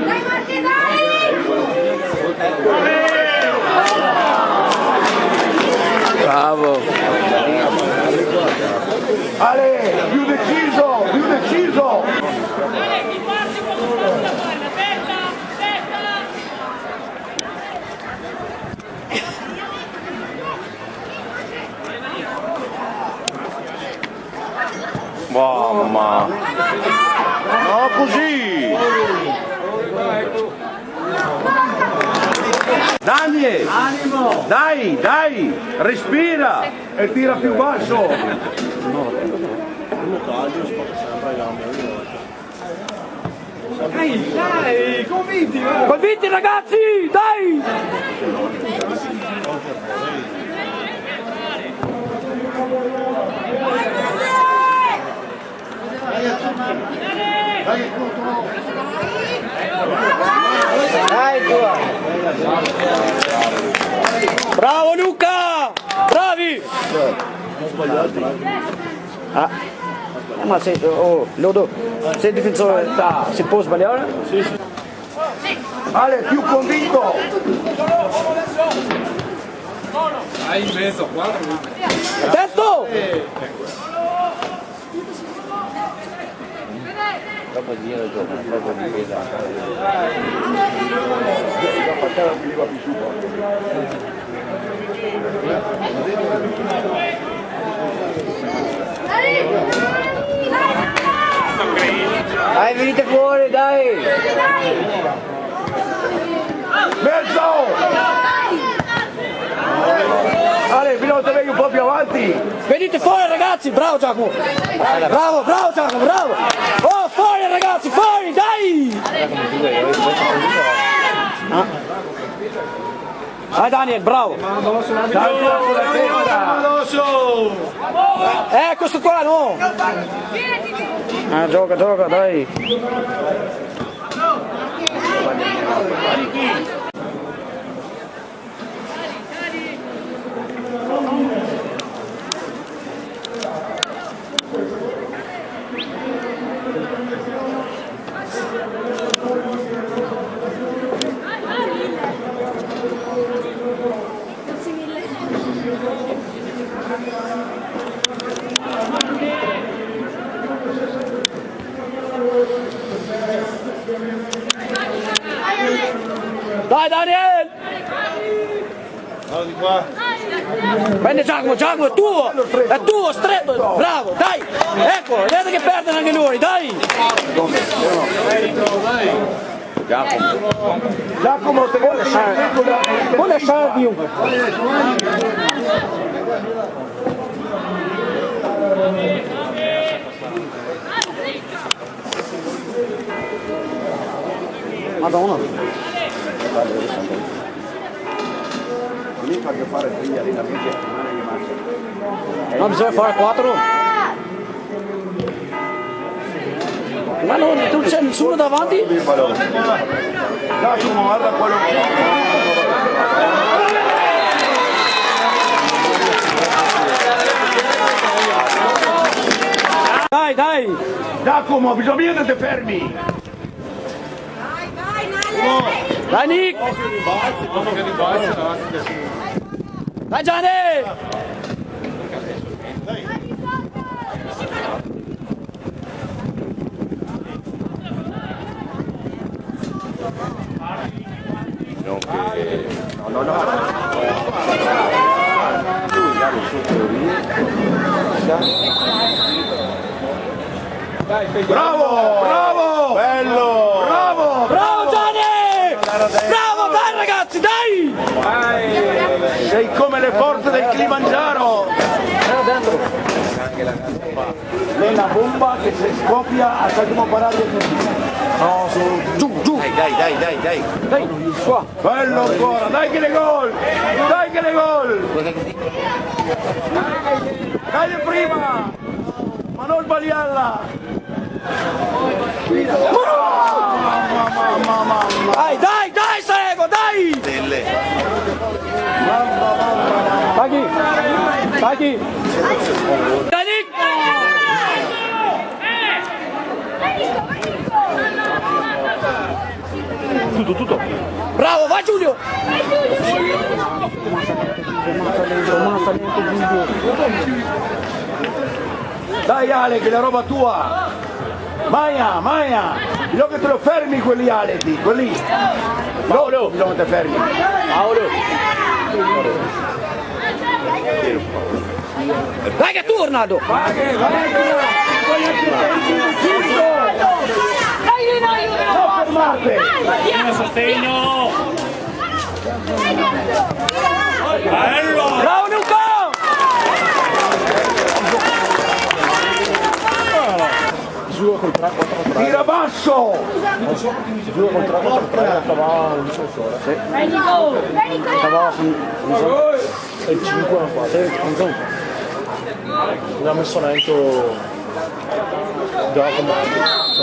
Dai Marti, dai! Bravo! Ale, più deciso, più deciso! Mamma! No, così! Daniel! Animo! Dai, dai! Respira! E tira più basso! Dai, convinti! Convinti ragazzi! Dai! Bravo Luca! Bravi! Ah. Ma se, Lodo, se il difensore si può sbagliare? Sì, sì. Ale, più convinto! Hai in mezzo, 4. Attento! Dopo il giro gioca, dopo di difesa. Dai, venite fuori, dai! Mezzo! Ale, pilota meglio un po' più avanti! Venite fuori ragazzi! Bravo Giacomo! Bravo, bravo Giacomo, bravo! Oh, fuori ragazzi, fuori, dai! Dai Daniel, bravo! Questo qua no! Gioca, gioca, dai! Dai Daniel! Di qua. Prendi Giacomo, Giacomo, è tuo, stretto, bravo, dai! Ecco, vedete che perdono anche loro, dai! Giacomo, se vuole Può lasciare più! Madonna! Lì voglio fare 3 allenamenti a settimana di massa. No, bisogna fare 4! Ma non c'è nessuno davanti? Giacomo, guarda quello. Dai, dai! Giacomo, bisogna che ti fermi! Dai Nick! Dai Gianni! Bravo! Bravo! Bello! Bravo! Bravo Gianni! Bravo, dai ragazzi, dai! Sei come le porte del Kilimangiaro! È la bomba che se scoppia sappiamo parare No, giù, giù! Dai. Dai, qua! bello ancora, dai che le gol! Dai che le gol! Dai prima! Ma non sbagliarla! Mamma! Dai, Sarego, dai! Dai chi? Dai Nick! Tutto. Bravo, vai Giulio! Dai Ale, che è la roba tua! Maia! Bisogna che te lo fermi quelli aleti, quelli! Paolo! Bisogna che te fermi! Paolo! Dai che tornato! Vai! Non fermate! Sostegno! Bello! Bravo Luca! Tira basso! L'ha messo lento.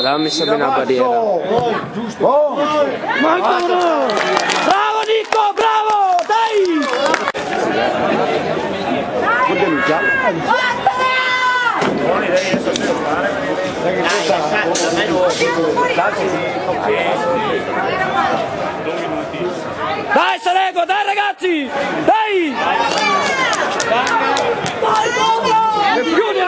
L'ha messo bene a barriera. Giusto! Bravo Nico, bravo! Dai! Dai Salego, dai ragazzi! Dai! Chiudi!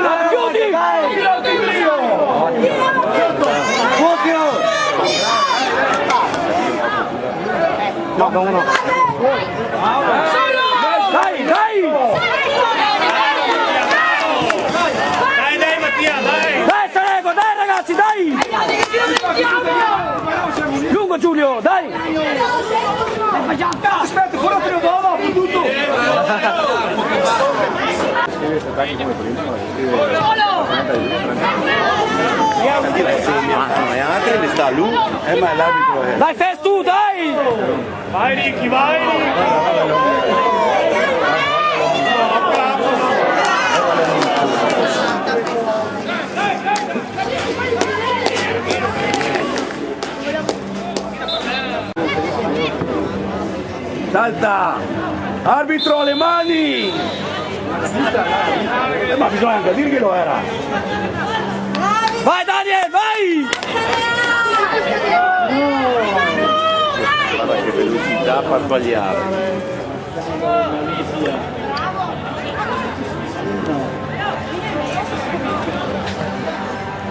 No. Dai! Dai Mattia, dai! Dai Salego, dai ragazzi, dai! Lungo Giulio, dai! Aspetta, fuori te lo do, tutto! Ma altri li sta lui? Ma l'arbitro è. Dai Fes tu, dai! Vai Ricky, vai! Salta! Arbitro, le mani! Ma bisogna anche dire che lo era! Vai Daniel, vai! Guarda che velocità fa sbagliare.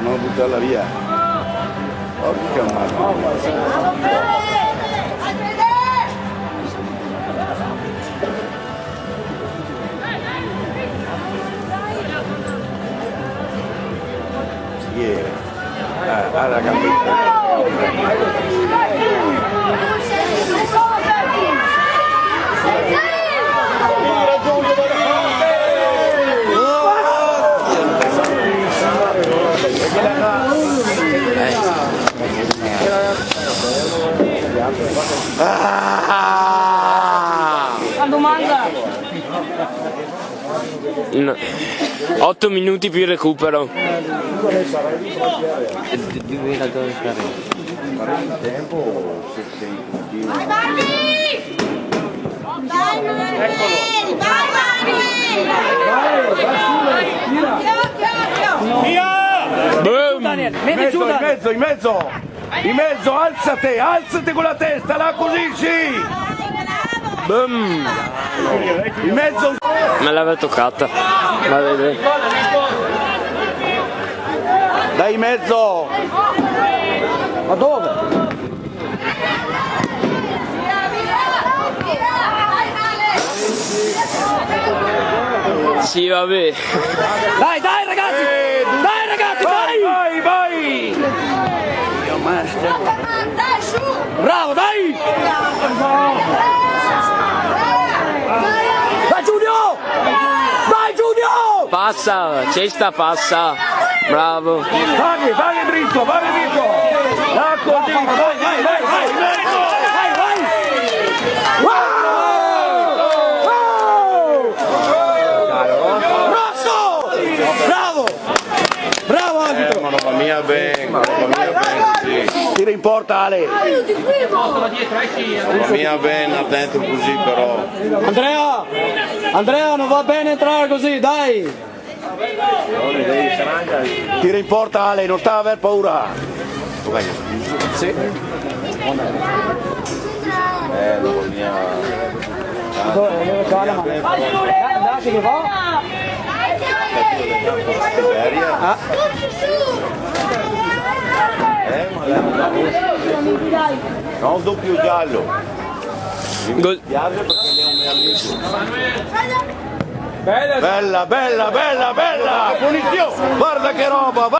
Non buttarla via. Porca madre. La gambetta. La domanda! 8 minuti più recupero. Daniel, metti giù Daniel! In mezzo, alzate con la testa, là così, sì! Boom. In mezzo! Me l'aveva toccata. Va bene. Dai in mezzo! Ma dove? Sì, vabbè. Dai ragazzi! Dai ragazzi, dai! Vai! Bravo, dai! Dai Giulio! Dai Giulio! Passa, cesta passa. Bravo. Vai dritto! Là così! Vai! Vai! Wow! Rosso! Bravo arbitro! Ma roba mia bene, sì. Tira in porta Ale! Roba mia bene, attento così però. Andrea, non va bene entrare così, dai! Tira in porta Ale, non sta a aver paura. Sì. No, un doppio giallo. Gol. Piace perché lei è un mio amico. Bella, bella, bella, bella! Punizione! Guarda che roba!